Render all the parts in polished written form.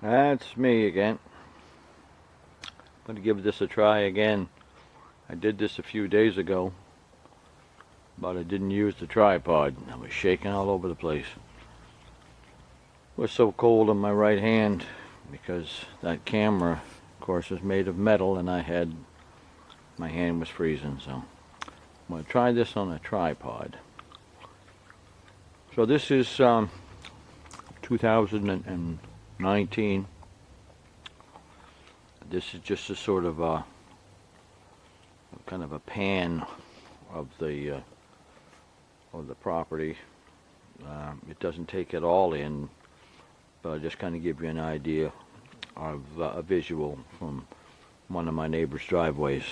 That's me again. I'm going to give this a try again. I did this a few days ago, but I didn't use the tripod. I was shaking all over the place. It was so cold on my right hand because that camera, of course, is made of metal, and my hand was freezing. So I'm going to try this on a tripod. So this is 2019. This is just a sort of a kind of a pan of the property. It doesn't take it all in, but I just kind of give you an idea of a visual from one of my neighbor's driveways.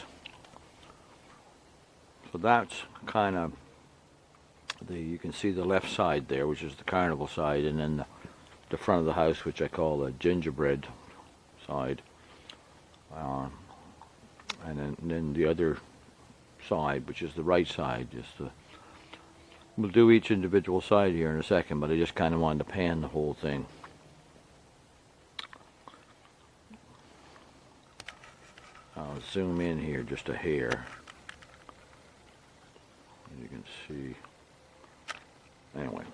So that's kind of you can see the left side there, which is the carnival side, and then the front of the house, which I call the gingerbread side. And then the other side, which is the right side, we'll do each individual side here in a second, but I just kind of wanted to pan the whole thing. I'll zoom in here just a hair. You can see. Anyway,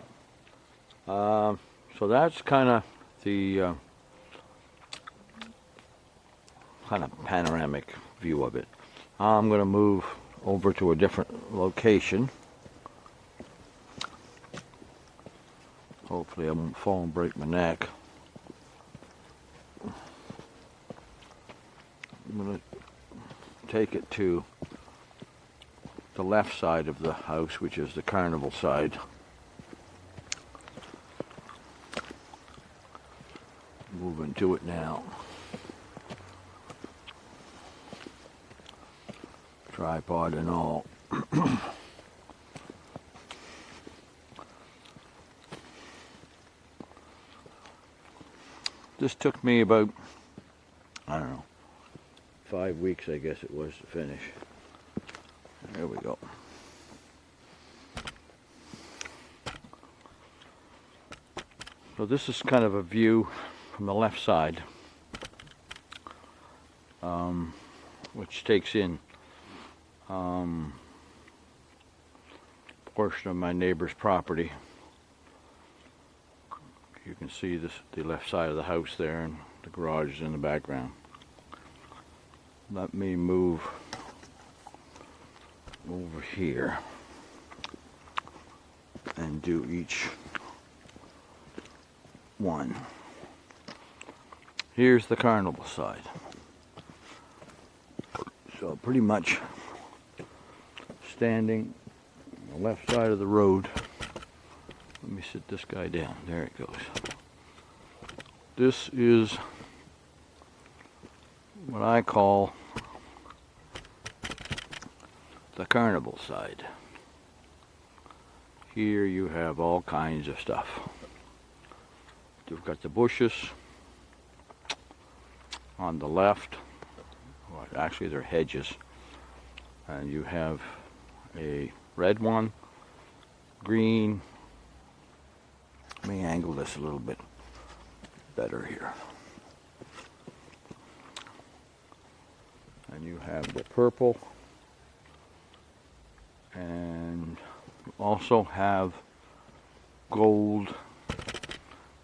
so that's kind of the kind of panoramic view of it. I'm going to move over to a different location. Hopefully I won't fall and break my neck. I'm going to take it to the left side of the house, which is the carnival side. Moving to it now. Tripod and all. This took me about, I don't know, 5 weeks, I guess it was, to finish. There we go. So this is kind of a view from the left side, which takes in a portion of my neighbor's property. You can see the left side of the house there, and the garage is in the background. Let me move over here and do each one. Here's the carnival side. So pretty much standing on the left side of the road. Let me sit this guy down. There it goes. This is what I call the carnival side. Here you have all kinds of stuff. You've got the bushes on the left. Well, actually, they're hedges. And you have a red one, green. Let me angle this a little bit better here. And you have the purple. And you also have gold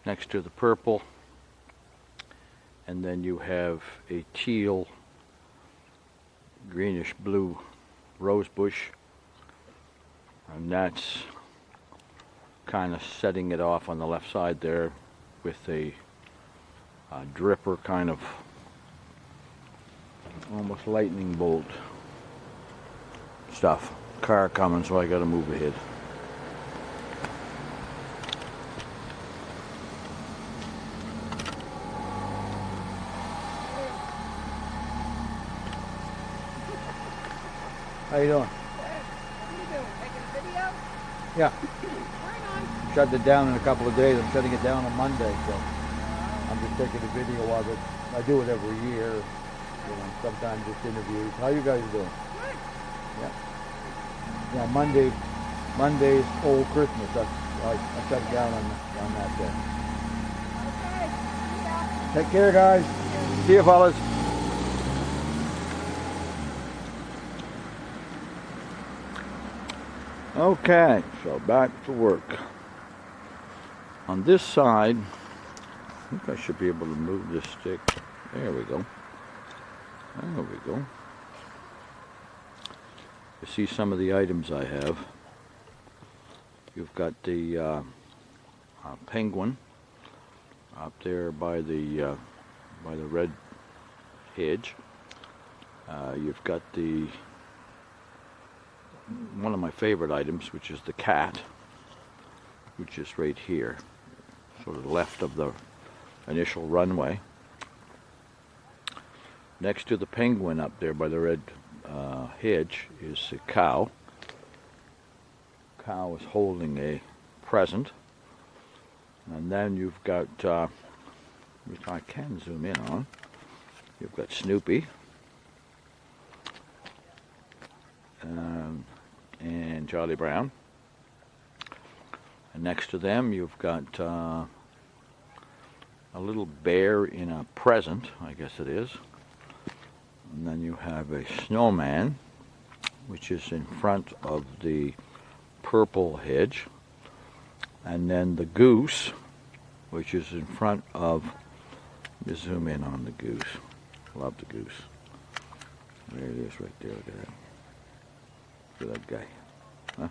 next to the purple. And then you have a teal, greenish blue rose bush. And that's kind of setting it off on the left side there with a dripper kind of almost lightning bolt stuff. Car coming, so I gotta move ahead. How you doing? What are you doing? Making a video? Yeah. Right on. Shut it down in a couple of days. I'm shutting it down on Monday, so I'm just taking a video of it. I do it every year. You know, sometimes it's interviews. How you guys doing? Good. Yeah. Yeah, Monday's Old Christmas. I shut it down on that day. Okay. Yeah. Take care, guys. See you, fellas. Okay, so back to work. On this side, I think I should be able to move this stick. There we go. There we go. You see some of the items I have. You've got the penguin up there by the red hedge. You've got one of my favorite items, which is the cat, which is right here, sort of left of the initial runway. Next to the penguin up there by the red hedge is a cow. Cow is holding a present. And then you've got, which I can zoom in on, you've got Snoopy and Charlie Brown. And next to them you've got a little bear in a present, I guess it is. And then you have a snowman, which is in front of the purple hedge. And then the goose, which is in front of, let me zoom in on the goose. Love the goose. There it is right there, look at that. Look at that guy. Huh?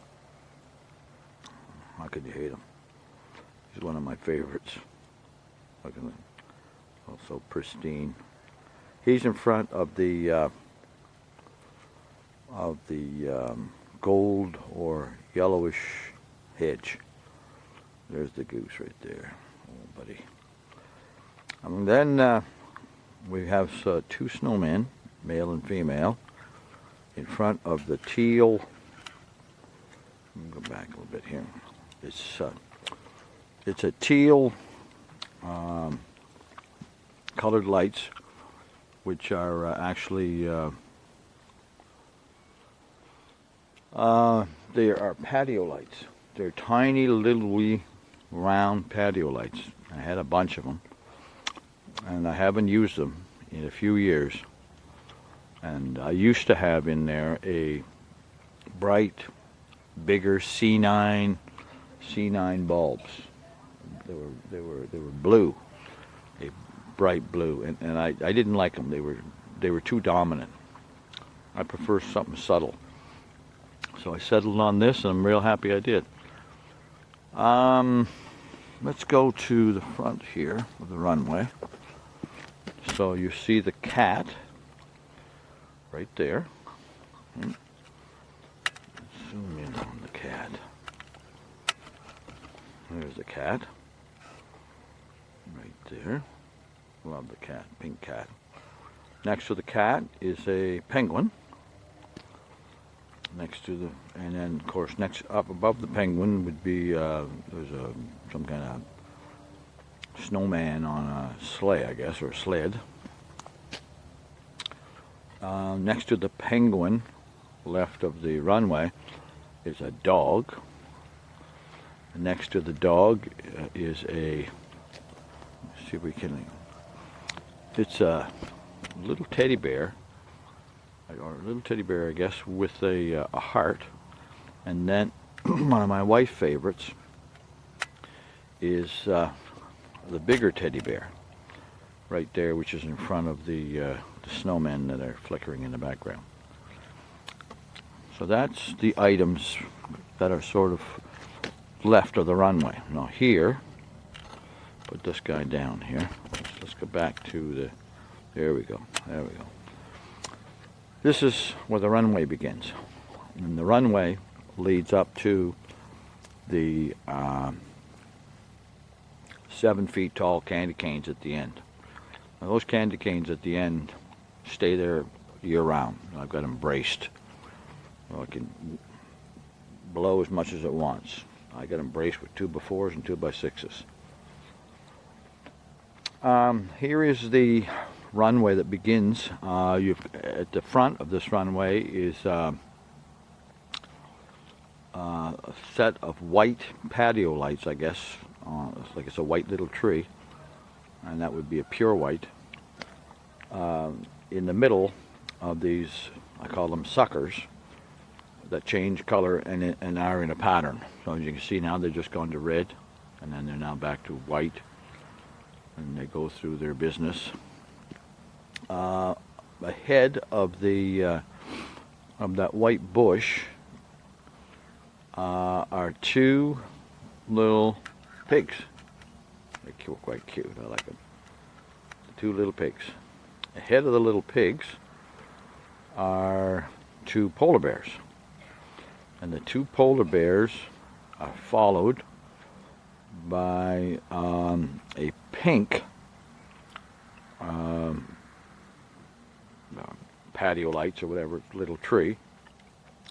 How could you hate him? He's one of my favorites. Look at him. Also pristine. He's in front of the gold or yellowish hedge. There's the goose right there, oh buddy. And then we have two snowmen, male and female, in front of the teal. Let me go back a little bit here. It's a teal colored lights, which are actually they are patio lights. They're tiny little wee round patio lights. I had a bunch of them, and I haven't used them in a few years. And I used to have in there a bright, bigger C9 bulbs. They were blue, a bright blue, and I didn't like them. They were too dominant. I prefer something subtle. So I settled on this, and I'm real happy I did. Let's go to the front here of the runway. So you see the cat right there. Zoom in on the cat. There's the cat. Right there. Love the cat, pink cat. Next to the cat is a penguin. Next to the, and then of course next up above the penguin would be there's some kind of snowman on a sleigh, I guess, or a sled. Next to the penguin, left of the runway, is a dog. Next to the dog is a, let's see if we can, it's a little teddy bear, or a little teddy bear, I guess, with a heart. And then one of my wife's favorites is the bigger teddy bear, right there, which is in front of the snowmen that are flickering in the background. So that's the items that are sort of left of the runway. Now here, put this guy down here. Let's go back to the, there we go. This is where the runway begins. And the runway leads up to the 7 feet tall candy canes at the end. Now those candy canes at the end stay there year round. I've got them braced. Well, it can blow as much as it wants. I got them braced with 2x4s and 2x6s. Here is the runway that begins. At the front of this runway is a set of white patio lights, I guess. It's like it's a white little tree. and that would be a pure white. In the middle of these, I call them suckers, that change color and are in a pattern. So as you can see now, they're just gone to red, and then they're now back to white, and they go through their business. Ahead of the of that white bush are two little pigs. They're quite cute. I like them. Two little pigs. Ahead of the little pigs are two polar bears. And the two polar bears are followed by a pink patio lights or whatever little tree,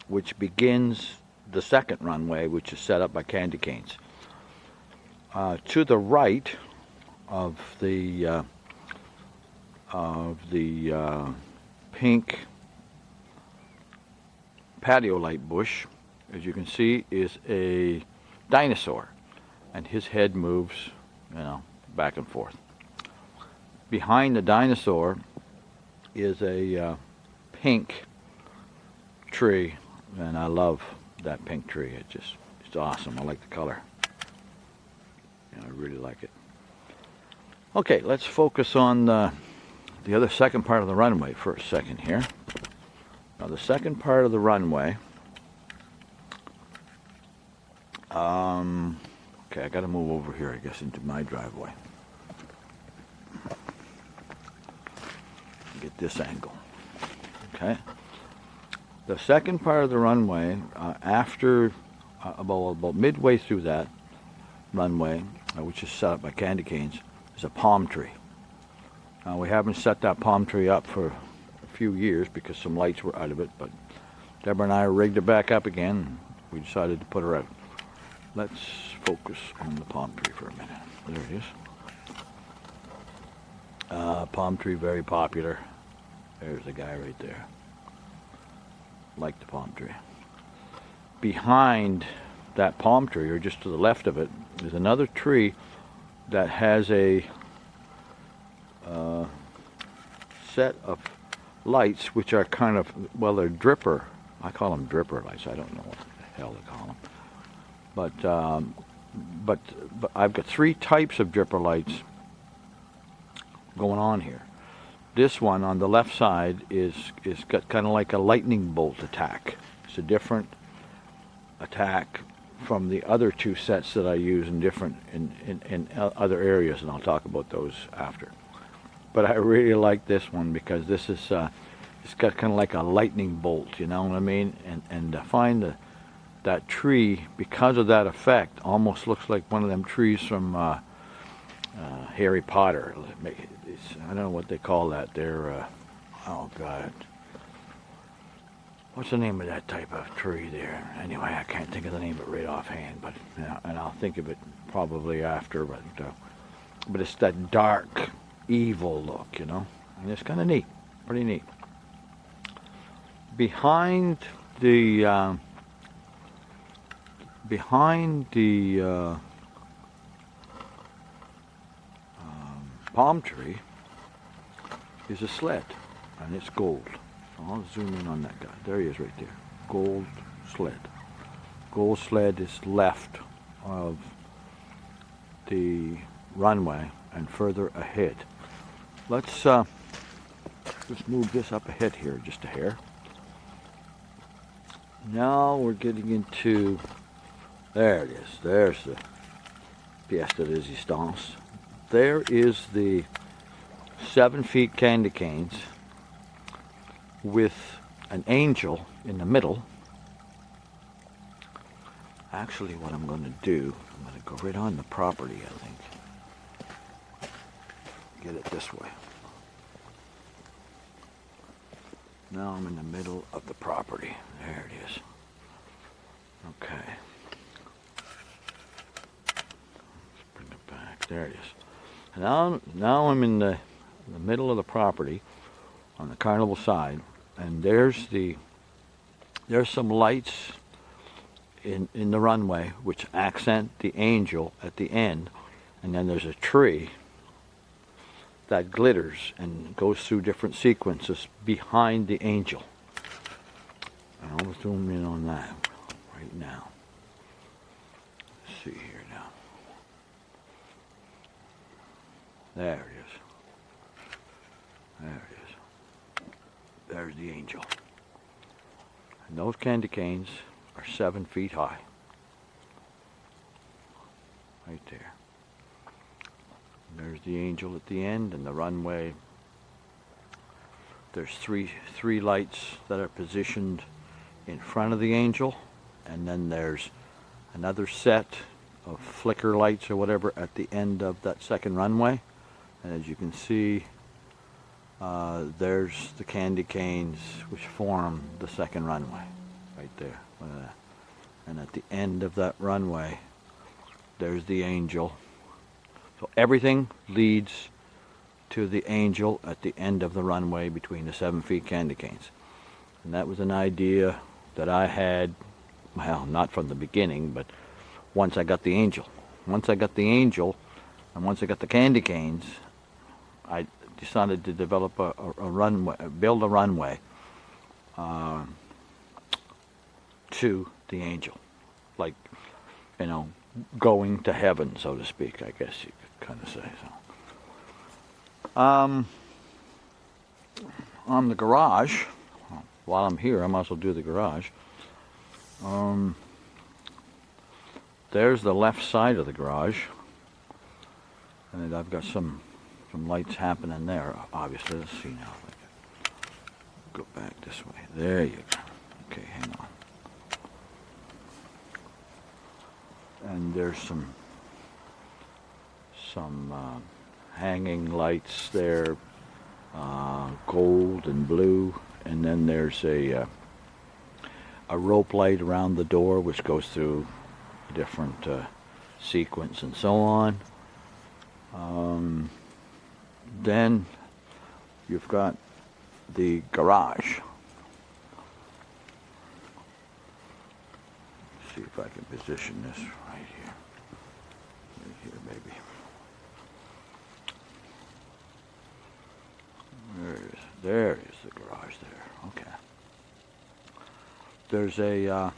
which begins the second runway, which is set up by candy canes. To the right of the pink patio light bush, as you can see, is a dinosaur, and his head moves, back and forth. Behind the dinosaur is a pink tree, and I love that pink tree. It's awesome. I like the color. I really like it. Okay, let's focus on the other second part of the runway for a second here. Now the second part of the runway, okay, I got to move over here, I guess, into my driveway. Get this angle. Okay. The second part of the runway, after about midway through that runway, which is set up by candy canes, is a palm tree. We haven't set that palm tree up for a few years because some lights were out of it, but Deborah and I rigged it back up again, and we decided to put her out. Let's focus on the palm tree for a minute. There it is. Palm tree, very popular. There's the guy right there. Like the palm tree. Behind that palm tree, or just to the left of it, is another tree that has a set of lights which are kind of, well, they're dripper. I call them dripper lights. I don't know what the hell they call them. But I've got three types of dripper lights going on here. This one on the left side is got kind of like a lightning bolt attack. It's a different attack from the other two sets that I use in other areas, and I'll talk about those after. But I really like this one because this is it's got kind of like a lightning bolt, you know what I mean? And I find that tree, because of that effect, almost looks like one of them trees from Harry Potter. I don't know what they call that. They're oh God, what's the name of that type of tree there? Anyway, I can't think of the name of it right offhand, but and I'll think of it probably after. But it's that dark, evil look, you know, and it's kind of neat, pretty neat. Behind the palm tree is a sled, and it's gold. So I'll zoom in on that guy. There he is right there. Gold sled. Gold sled is left of the runway and further ahead. Let's just move this up ahead here just a hair. Now we're getting into, there it is. There's the pièce de résistance. There is the 7 feet candy canes with an angel in the middle. Actually, what I'm going to do, I'm going to go right on the property, I think. Get it this way. Now I'm in the middle of the property. There it is. Okay. Let's bring it back. There it is. And now I'm in the middle of the property on the carnival side, and there's some lights in the runway which accent the angel at the end, and then there's a tree that glitters and goes through different sequences behind the angel. And I'll zoom in on that right now. Let's see here now. There it is. There it is. There's the angel. And those candy canes are 7 feet high. Right there. And there's the angel at the end, and the runway. There's three lights that are positioned in front of the angel, and then there's another set of flicker lights or whatever at the end of that second runway. And as you can see, there's the candy canes which form the second runway right there. Look at that. And at the end of that runway, there's the angel. So everything leads to the angel at the end of the runway between the 7 feet candy canes. And that was an idea that I had, well, not from the beginning, but once I got the angel. Once I got the angel, and once I got the candy canes, I decided to develop a runway, build a runway to the angel, like, you know, going to heaven, so to speak. I guess you could kind of say so. On the garage, while I'm here, I might as well do the garage. There's the left side of the garage, and I've got some lights happening there. Obviously, let's see now. Go back this way. There you go. Okay, hang on. And there's some hanging lights there, gold and blue, and then there's a rope light around the door which goes through a different sequence and so on. Then you've got the garage. Let's see if I can position this right here. Right here, maybe. There is the garage there. Okay. There's a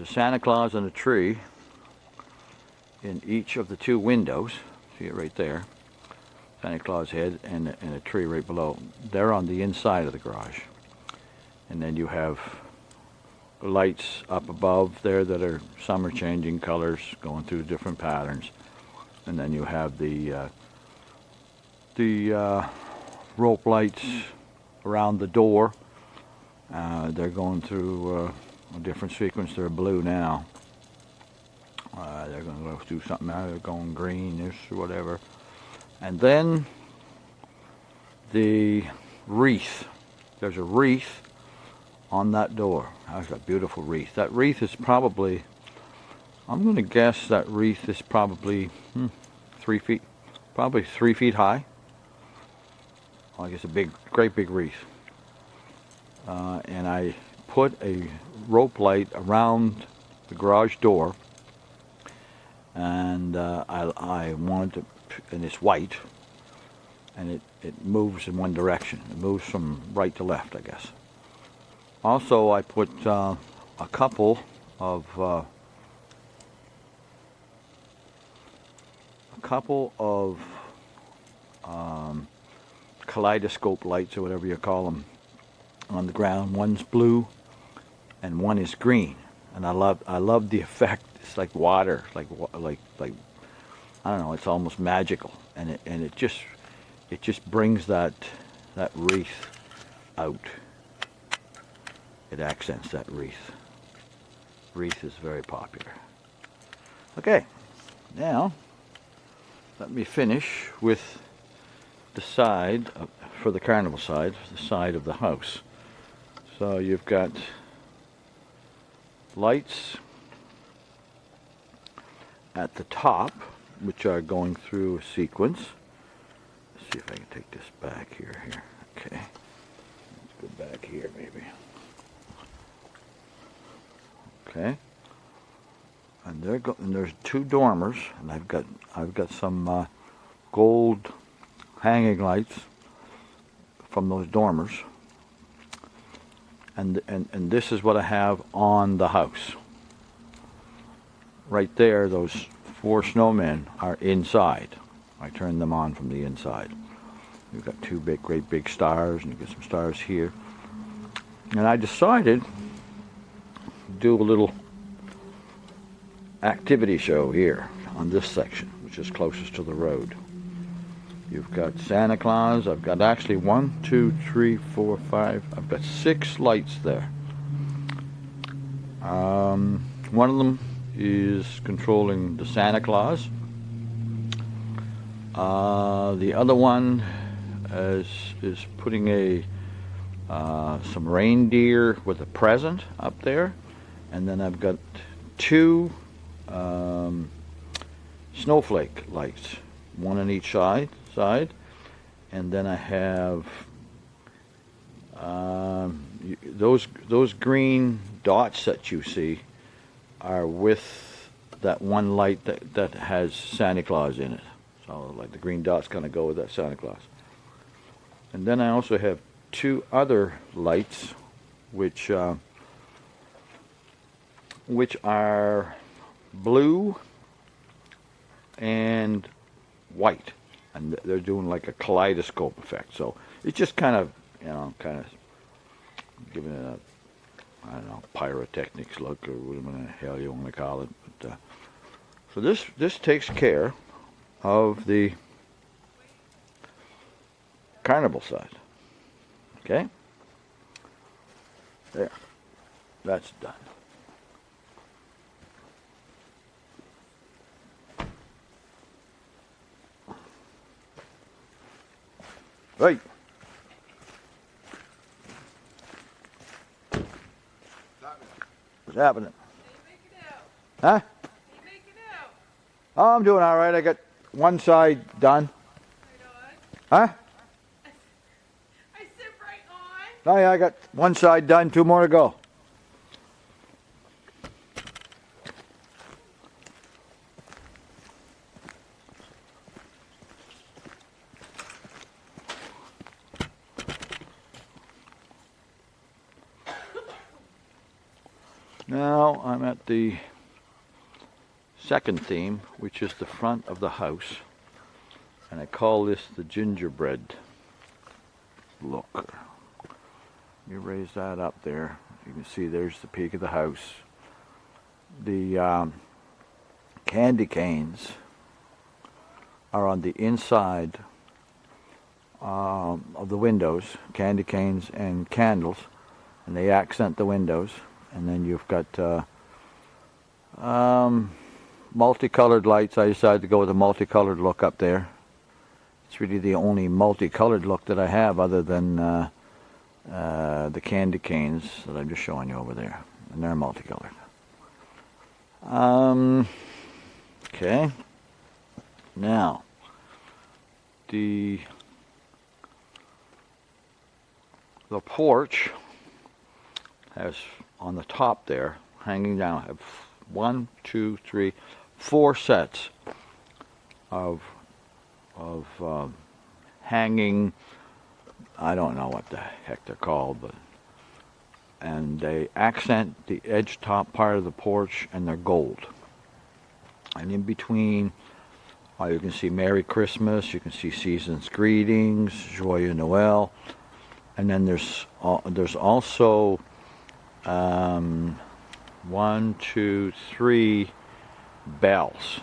Santa Claus and a tree in each of the 2 windows. See it right there. Santa Claus head and a tree right below. They're on the inside of the garage. And then you have lights up above there that are, some are changing colors, going through different patterns. And then you have the rope lights around the door. They're going through a different sequence. They're blue now. They're going to go through something now. They're going greenish or whatever. And then the wreath. There's a wreath on that door. That's a beautiful wreath. That wreath is probably, I'm going to guess that wreath is probably 3 feet, probably 3 feet high. I guess a great big wreath. And I put a rope light around the garage door, and I wanted to, and it's white, and it moves in one direction. It moves from right to left, I guess. Also, I put a couple of kaleidoscope lights, or whatever you call them, on the ground. One's blue and one is green, and I love the effect. It's like water, like I don't know, it's almost magical, and it just brings that wreath out. It accents that wreath. Wreath is very popular. Okay, now let me finish with the side for the carnival side, the side of the house. So you've got lights at the top, which are going through a sequence. Let's see if I can take this back here. Okay. Let's go back here, maybe. Okay. And and there's 2 dormers, and I've got some gold hanging lights from those dormers. And this is what I have on the house. Right there, those 4 snowmen are inside. I turned them on from the inside. You've got 2 great big stars, and you get some stars here. And I decided to do a little activity show here on this section, which is closest to the road. You've got Santa Claus. I've got actually 1, 2, 3, 4, 5. I've got 6 lights there. One of them is controlling the Santa Claus. The other one is putting some reindeer with a present up there, and then I've got 2 snowflake lights, 1 on each side, and then I have those green dots that you see are with that one light that has Santa Claus in it. So like the green dots kind of go with that Santa Claus. And then I also have 2 other lights which are blue and white, and they're doing like a kaleidoscope effect. So it's just kind of giving it a, I don't know, pyrotechnics look, or whatever the hell you want to call it. But so this takes care of the carnival side. Okay, there, that's done. Right. What's happening? Huh? Oh, I'm doing all right. I got one side done. Huh? I sit right on. Oh yeah, I got one side done. 2 more to go. Now I'm at the second theme, which is the front of the house, and I call this the gingerbread look. You raise that up there. You can see there's the peak of the house. The candy canes are on the inside of the windows, candy canes and candles, and they accent the windows. And then you've got multicolored lights. I decided to go with a multicolored look up there. It's really the only multicolored look that I have, other than the candy canes that I'm just showing you over there, and they're multicolored. Okay. Now, the porch has, on the top there, hanging down, I have 1, 2, 3, 4 sets of hanging, I don't know what the heck they're called, and they accent the edge top part of the porch, and they're gold. And in between, you can see Merry Christmas, you can see Season's Greetings, Joyeux Noël, and then there's also 1, 2, 3 bells,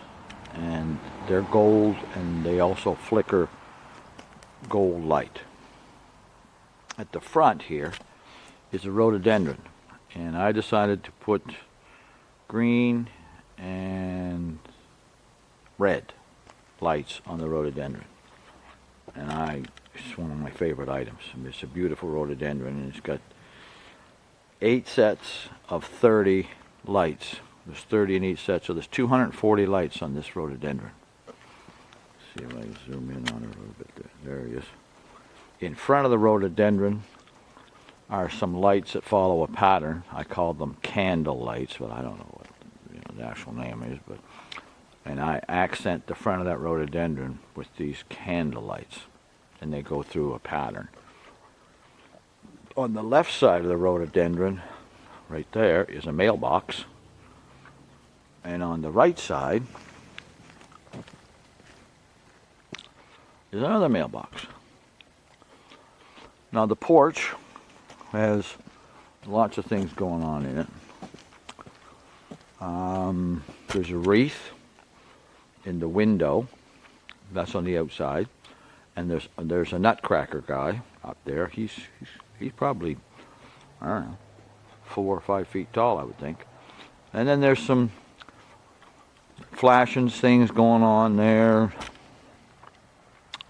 and they're gold, and they also flicker gold light. At the front here is a rhododendron, and I decided to put green and red lights on the rhododendron, and it's one of my favorite items. I mean, it's a beautiful rhododendron, and it's got 8 sets of 30 lights. There's 30 in each set, so there's 240 lights on this rhododendron. See if I can zoom in on it a little bit. There he is. In front of the rhododendron are some lights that follow a pattern. I call them candle lights, but I don't know what the actual name is. And I accent the front of that rhododendron with these candle lights, and they go through a pattern. On the left side of the rhododendron, right there, is a mailbox. And on the right side is another mailbox. Now the porch has lots of things going on in it. There's a wreath in the window. That's on the outside. And there's a nutcracker guy up there. He's probably, I don't know, 4 or 5 feet tall, I would think. And then there's some flashing things going on there.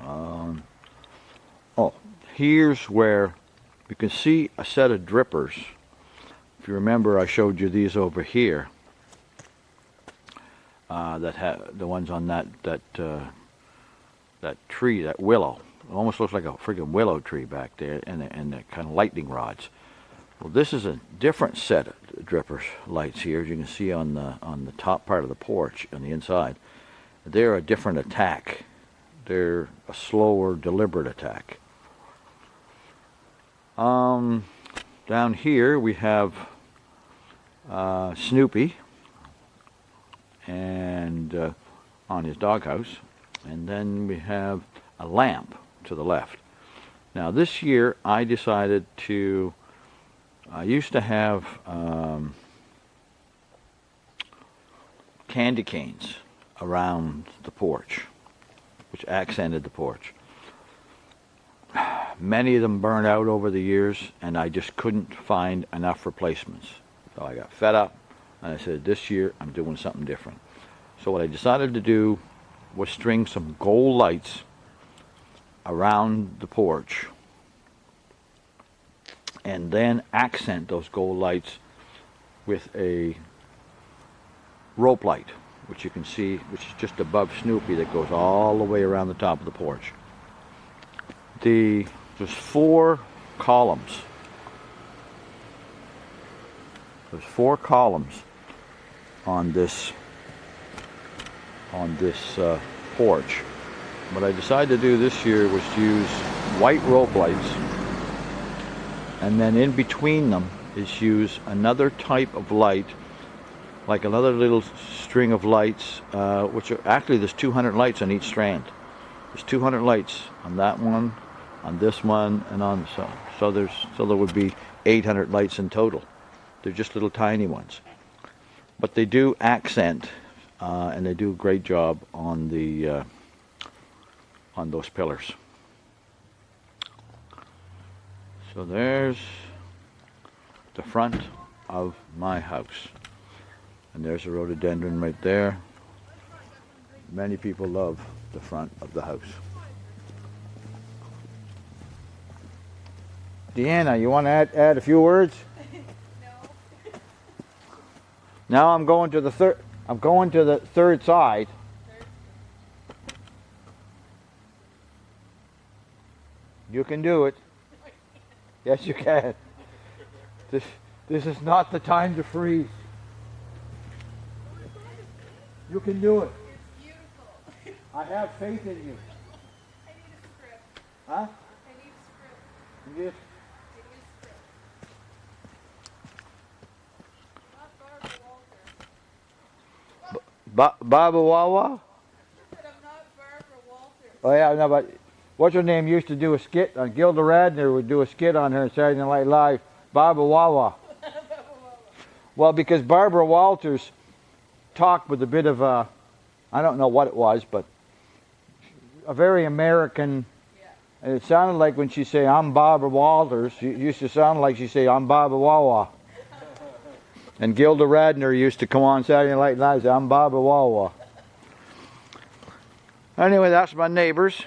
Oh, here's where you can see a set of drippers. If you remember, I showed you these over here. That have the ones on that tree, that willow. It almost looks like a freaking willow tree back there, and the kind of lightning rods. Well, this is a different set of drippers lights here, as you can see on the top part of the porch on the inside. They're a different attack. They're a slower, deliberate attack. Down here we have Snoopy and on his doghouse, and then we have a lamp to the left. Now this year I decided to. I used to have candy canes around the porch, which accented the porch. Many of them burned out over the years, and I just couldn't find enough replacements. So I got fed up, and I said, this year I'm doing something different. So what I decided to do was string some gold lights around the porch, and then accent those gold lights with a rope light, which you can see, which is just above Snoopy, that goes all the way around the top of the porch. There's 4 columns. There's 4 columns on this porch. What I decided to do this year was to use white rope lights, and then in between them is use another type of light, like another little string of lights, which are actually, there's 200 lights on each strand. There's 200 lights on that one, on this one, and on so there would be 800 lights in total. They're just little tiny ones, but they do accent, and they do a great job on the on those pillars. So there's the front of my house, and there's a rhododendron right there. Many people love the front of the house. Deanna, you want to add a few words? No. Now I'm going to the third. I'm going to the third side. You can do it. Yes, you can. This is not the time to freeze. You can do it. It's beautiful. I have faith in you. I need a script. Huh? I need a script. You I need a script. Not Barbara Walters. Baba Wawa? But I'm not Barbara Walters. Oh yeah, no, but what's her name used to do a skit on Gilda Radner would do a skit on her on Saturday Night Live. Baba Wawa. Well, because Barbara Walters talked with a bit of a, I don't know what it was, but a very American. Yeah. And it sounded like when she say I'm Barbara Walters, it used to sound like she say I'm Baba Wawa. And Gilda Radner used to come on Saturday Night Live and say I'm Baba Wawa. Anyway, that's my neighbors.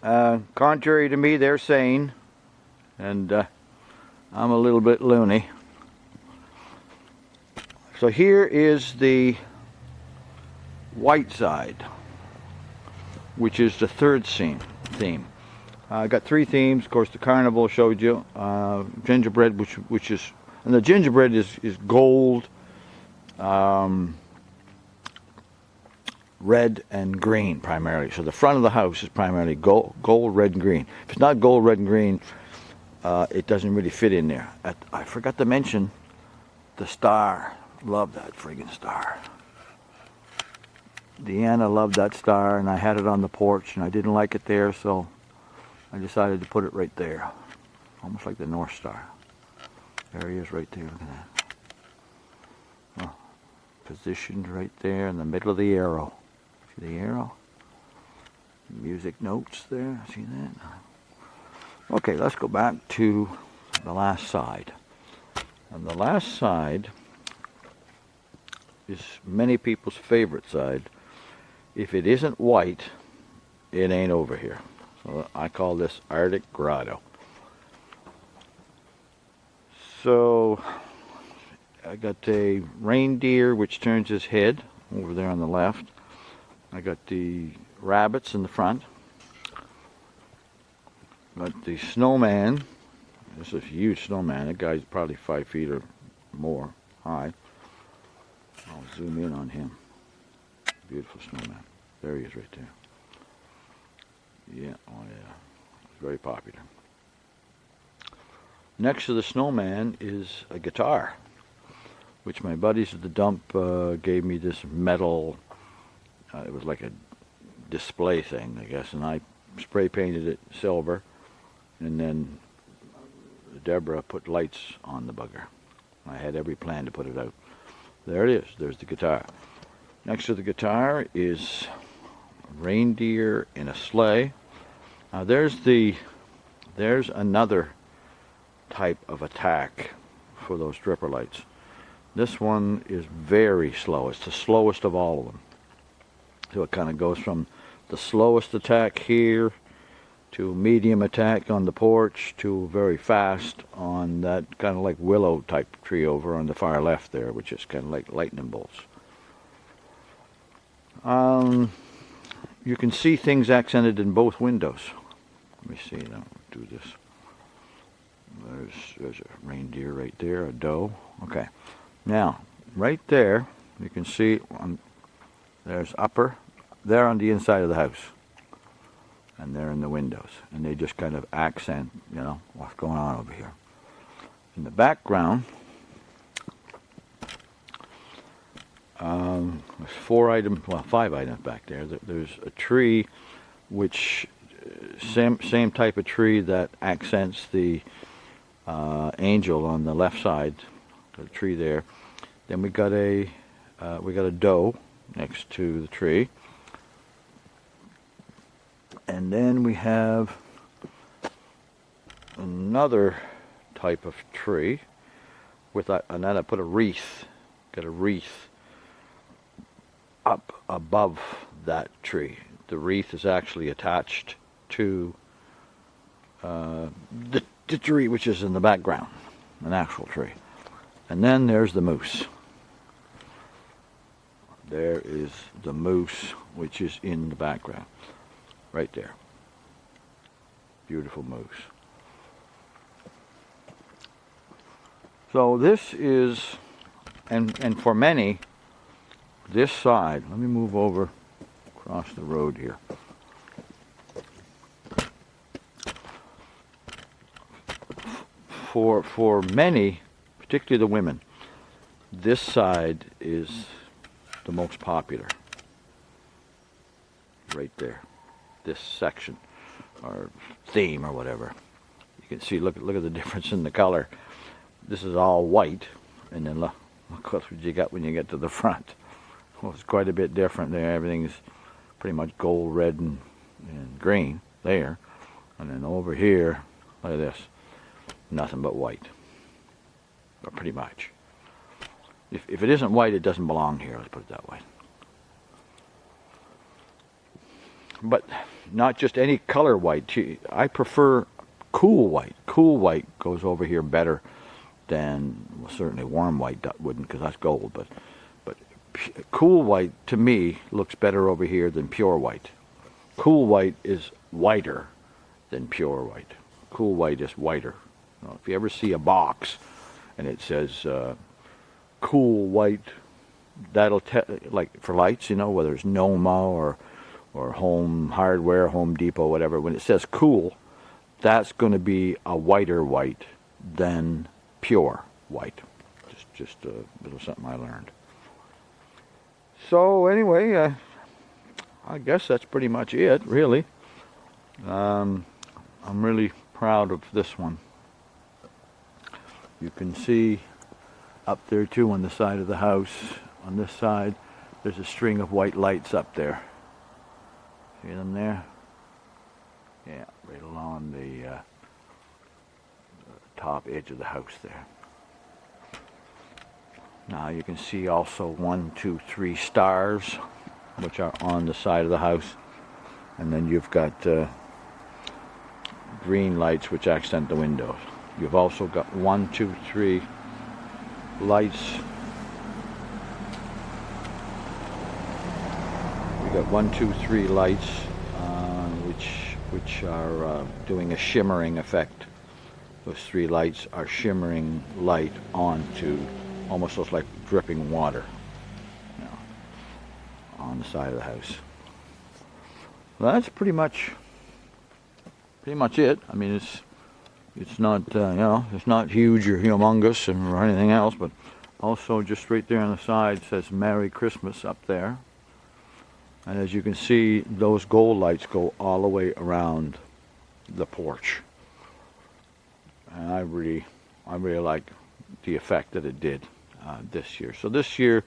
Contrary to me, they're sane, and I'm a little bit loony. So here is the white side, which is the third theme. I got 3 themes. Of course, the carnival showed you. Gingerbread, which is, and the gingerbread is gold, red and green primarily. So the front of the house is primarily gold, red, and green. If it's not gold, red, and green, it doesn't really fit in there. I forgot to mention the star. Love that friggin' star. Deanna loved that star, and I had it on the porch, and I didn't like it there, so I decided to put it right there. Almost like the North Star. There he is right there. Look at that. Oh, positioned right there in the middle of the arrow. See the arrow? Music notes there. See that? Okay, let's go back to the last side. And the last side is many people's favorite side. If it isn't white, it ain't over here. So I call this Arctic Grotto. So I got a reindeer which turns his head over there on the left. I got the rabbits in the front. Got the snowman. This is a huge snowman. That guy's probably 5 feet or more high. I'll zoom in on him. Beautiful snowman. There he is right there. Yeah, oh yeah. It's very popular. Next to the snowman is a guitar, which my buddies at the dump gave me this metal, it was like a display thing, I guess, and I spray painted it silver, and then Deborah put lights on the bugger. I had every plan to put it out. There it is. There's the guitar. Next to the guitar is a reindeer in a sleigh. Now there's another type of attack for those stripper lights. This one is very slow. It's the slowest of all of them. So it kind of goes from the slowest attack here to medium attack on the porch to very fast on that kind of like willow type tree over on the far left there, which is kind of like lightning bolts. You can see things accented in both windows. Let me see, I'll do this. There's a reindeer right there, a doe. Okay. Now, right there, you can see there's upper, there on the inside of the house. And they're in the windows. And they just kind of accent, what's going on over here. In the background, there's 5 items back there. There's a tree which, same type of tree that accents the angel on the left side, the tree there. Then we got a doe next to the tree, and then we have another type of tree and then I put a wreath. Got a wreath up above that tree. The wreath is actually attached to the tree which is in the background, an actual tree. And then there's the moose. There is the moose which is in the background. Right there. Beautiful moose. So this is, and for many, this side, let me move over across the road here. For many, particularly the women, this side is the most popular. Right there. This section, or theme, or whatever. You can see, look at the difference in the color. This is all white, and then look what you got when you get to the front. Well, it's quite a bit different there. Everything's pretty much gold, red, and green there. And then over here, look at this. Nothing but white. Or pretty much. If it isn't white, it doesn't belong here, let's put it that way. But not just any color white. I prefer cool white. Cool white goes over here better than, well, certainly warm white wouldn't, because that's gold. But cool white, to me, looks better over here than pure white. Cool white is whiter than pure white. Cool white is whiter. If you ever see a box and it says cool white that'll like for lights, you know, whether it's Noma or Home Hardware, Home Depot, whatever. When it says cool, that's going to be a whiter white than pure white. Just a little something I learned. So anyway, I guess that's pretty much it, really. I'm really proud of this one. You can see up there too on the side of the house, on this side, there's a string of white lights up there. See them there? Yeah, right along the top edge of the house there. Now you can see also 1, 2, 3 stars, which are on the side of the house. And then you've got green lights which accent the windows. You've also got 1, 2, 3 lights. We got 1, 2, 3 lights which are doing a shimmering effect. Those 3 lights are shimmering light onto, almost looks like dripping water, you know, on the side of the house. Well, that's pretty much it. I mean, it's not you know, it's not huge or humongous or anything else, but also just right there on the side says Merry Christmas up there. And as you can see, those gold lights go all the way around the porch. And I really like the effect that it did this year. So this year,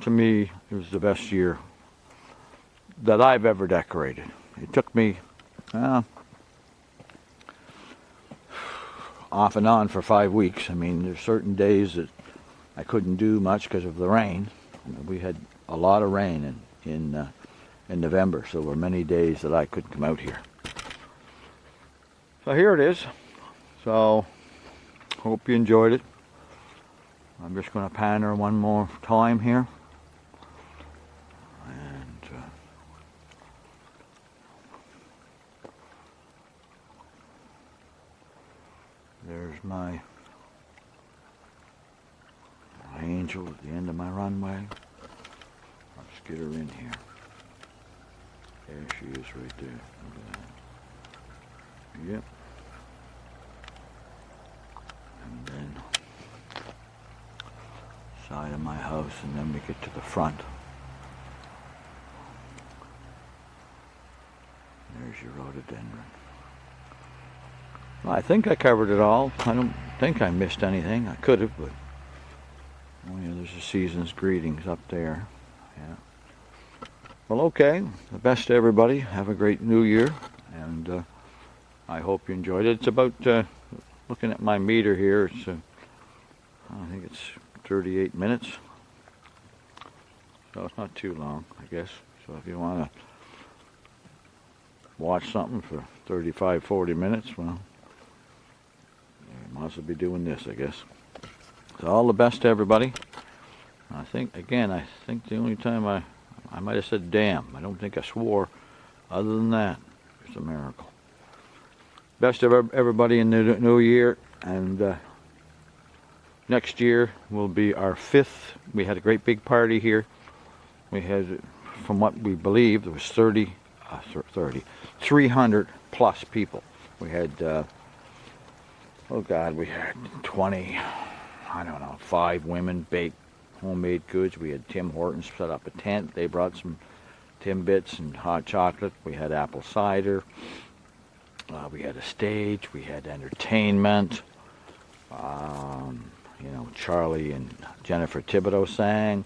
to me, it was the best year that I've ever decorated. It took me off and on for 5 weeks. I mean, there's certain days that I couldn't do much because of the rain. We had a lot of rain in November, so there were many days that I couldn't come out here. So here it is. So hope you enjoyed it. I'm just going to pan her one more time here. And there's my angel at the end of my runway. Let's get her in here. There she is right there. Look at that. Yep. And then side of my house, and then we get to the front. There's your rhododendron. Well, I think I covered it all. I don't think I missed anything. I could have, but oh yeah, there's a season's greetings up there. Yeah. Well, okay. The best to everybody. Have a great New Year, and I hope you enjoyed it. It's about looking at my meter here. It's I think it's 38 minutes, so it's not too long, I guess. So if you want to watch something for 35, 40 minutes, well, you might as well be doing this, I guess. So all the best to everybody. I think the only time I might have said damn. I don't think I swore. Other than that, it's a miracle. Best of everybody in the new year, and next year will be our 5th. We had a great big party here. We had, from what we believe, there was 300 plus people. We had, we had 20, 5 women bake homemade goods. We had Tim Hortons set up a tent. They brought some Timbits and hot chocolate. We had apple cider. We had a stage. We had entertainment. Charlie and Jennifer Thibodeau sang.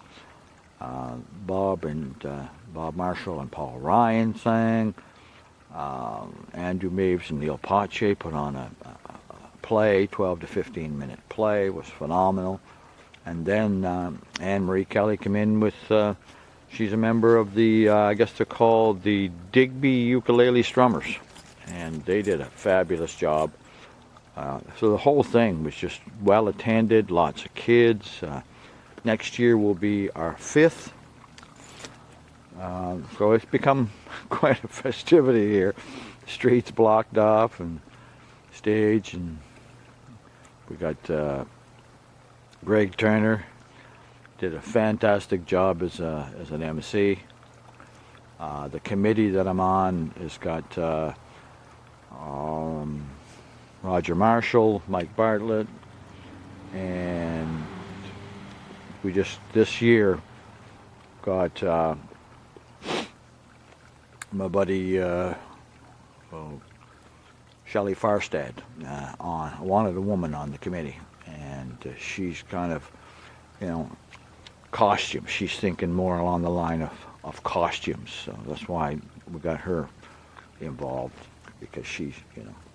Bob Marshall and Paul Ryan sang. Andrew Maves and Neil Pache put on a play, 12 to 15 minute play. It was phenomenal. And then Anne Marie Kelly came in with, she's a member of the, I guess they're called the Digby Ukulele Strummers. And they did a fabulous job. So the whole thing was just well attended, lots of kids. Next year will be our 5th. So it's become quite a festivity here. Streets blocked off and stage, and we got Greg Turner, did a fantastic job as an MC. The committee that I'm on has got Roger Marshall, Mike Bartlett, and we just this year got my buddy Shelley Farstad on. I wanted a woman on the committee, and she's kind of, costumes. She's thinking more along the line of costumes, so that's why we got her involved, because she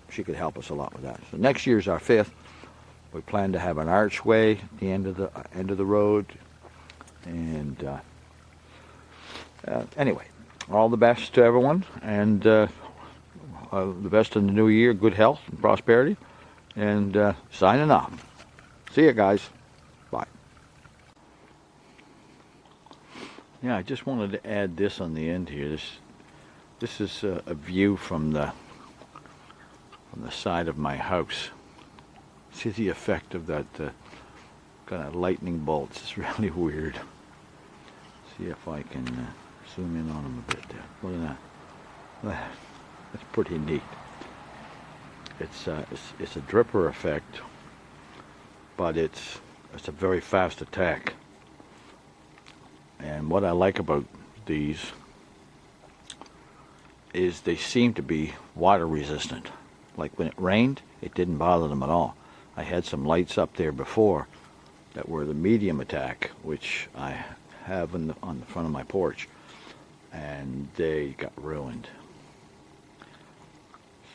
could help us a lot with that. So next year's our 5th. We plan to have an archway at the end of the road, and anyway, all the best to everyone, and the best in the new year, good health and prosperity, and signing off. See you guys. Bye. Yeah, I just wanted to add this on the end here. This is a view from the side of my house. See the effect of that kind of lightning bolts. It's really weird. See if I can zoom in on them a bit there. Look at that. That's pretty neat. It's a dripper effect, but it's a very fast attack. And what I like about these is they seem to be water resistant. Like when it rained, it didn't bother them at all. I had some lights up there before that were the medium attack, which I have on the front of my porch, and they got ruined.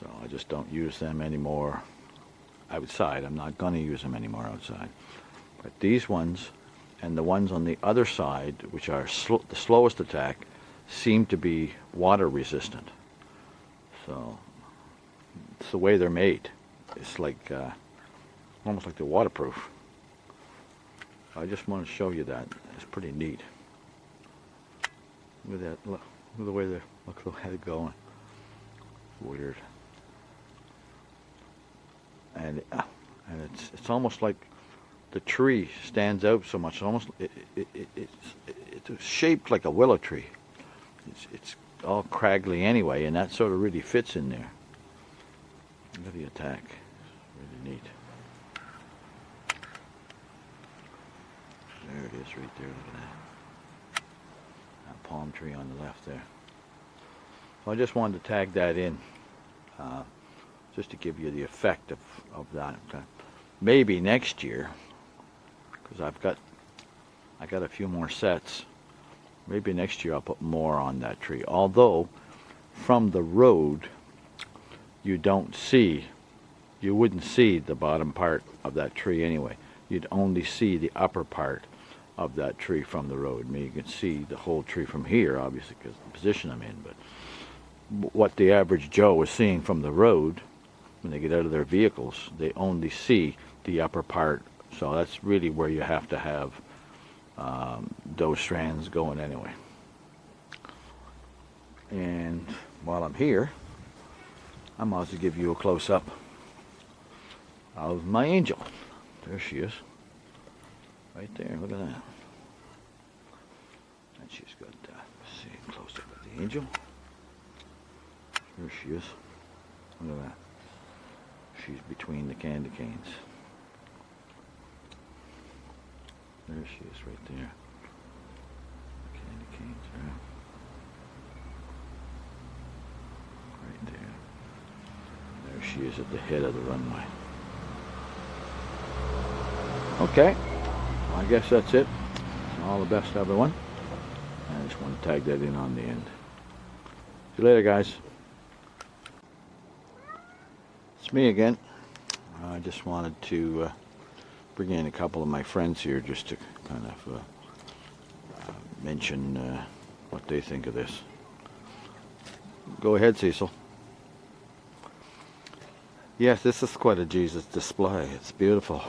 So I just don't use them anymore outside. I'm not going to use them anymore outside. But these ones and the ones on the other side, which are the slowest attack, seem to be water resistant. So it's the way they're made. It's like almost like they're waterproof. I just want to show you that. It's pretty neat. Look at that. Look at the way they're. Look at the way they're going. Weird. And it's almost like the tree stands out so much. It's shaped like a willow tree. It's all craggly anyway, and that sort of really fits in there. Look at the attack. It's really neat. There it is right there. Look at that. That palm tree on the left there. So I just wanted to tag that in, just to give you the effect of that. Maybe next year, because I got a few more sets. Maybe next year I'll put more on that tree. Although, from the road, you wouldn't see the bottom part of that tree anyway. You'd only see the upper part of that tree from the road. I mean, you can see the whole tree from here, obviously, because of the position I'm in. But what the average Joe is seeing from the road, when they get out of their vehicles, they only see the upper part. So that's really where you have to have those strands going anyway. And while I'm here, I might as well give you a close-up of my angel. There she is. Right there, look at that. And she's got, see, close-up of the angel. There she is. Look at that. She's between the candy canes. There she is right there. Candy canes there. Right there. There she is at the head of the runway. Okay. Well, I guess that's it. All the best to everyone. I just want to tag that in on the end. See you later, guys. It's me again. I just wanted to bring in a couple of my friends here just to kind of mention what they think of this. Go ahead, Cecil. Yes, this is quite a Jesus display. It's beautiful.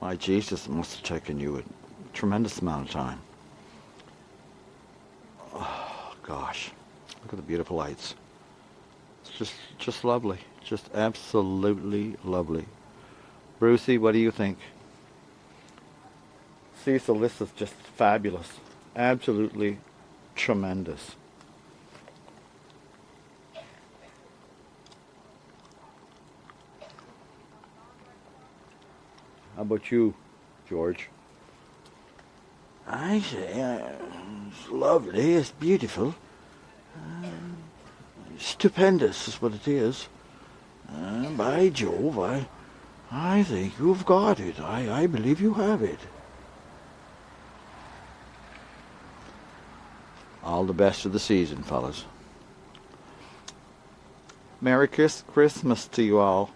My Jesus must have taken you a tremendous amount of time. Oh, gosh. Look at the beautiful lights. It's just lovely. Just absolutely lovely. Brucey, what do you think? Cecil, this is just fabulous. Absolutely tremendous. How about you, George? I say, it's lovely, it's beautiful. Stupendous is what it is. By Jove, I think you've got it. I believe you have it. All the best of the season, fellas. Merry Christmas to you all.